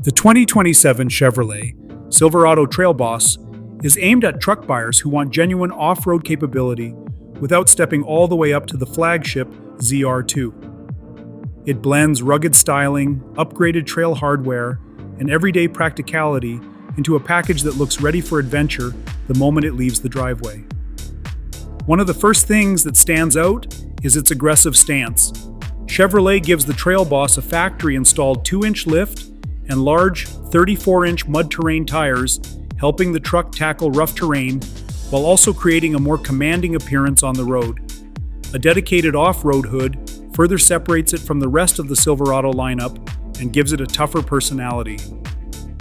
The 2027 Chevrolet Silverado Trail Boss is aimed at truck buyers who want genuine off-road capability without stepping all the way up to the flagship ZR2. It blends rugged styling, upgraded trail hardware, and everyday practicality into a package that looks ready for adventure the moment it leaves the driveway. One of the first things that stands out is its aggressive stance. Chevrolet gives the Trail Boss a factory-installed 2-inch lift and large 34-inch mud terrain tires, helping the truck tackle rough terrain while also creating a more commanding appearance on the road. A dedicated off-road hood further separates it from the rest of the Silverado lineup and gives it a tougher personality.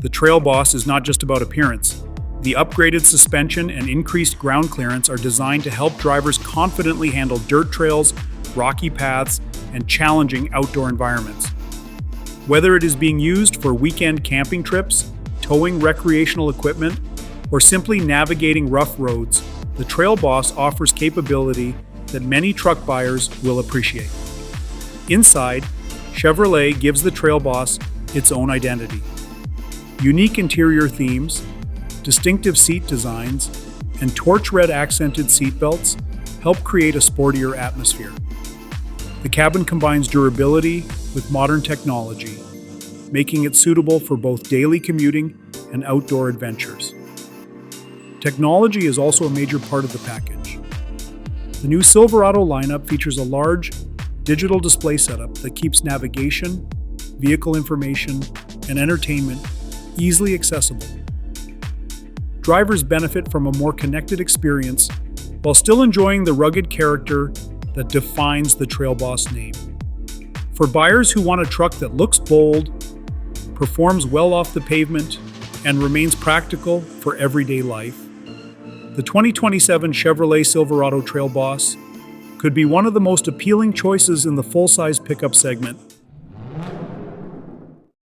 The Trail Boss is not just about appearance. The upgraded suspension and increased ground clearance are designed to help drivers confidently handle dirt trails, rocky paths, and challenging outdoor environments. Whether it is being used for weekend camping trips, towing recreational equipment, or simply navigating rough roads, the Trail Boss offers capability that many truck buyers will appreciate. Inside, Chevrolet gives the Trail Boss its own identity. Unique interior themes, distinctive seat designs, and torch red accented seatbelts help create a sportier atmosphere. The cabin combines durability with modern technology, making it suitable for both daily commuting and outdoor adventures. Technology is also a major part of the package. The new Silverado lineup features a large digital display setup that keeps navigation, vehicle information, and entertainment easily accessible. Drivers benefit from a more connected experience while still enjoying the rugged character that defines the Trail Boss name. For buyers who want a truck that looks bold, performs well off the pavement, and remains practical for everyday life, the 2027 Chevrolet Silverado Trail Boss could be one of the most appealing choices in the full-size pickup segment.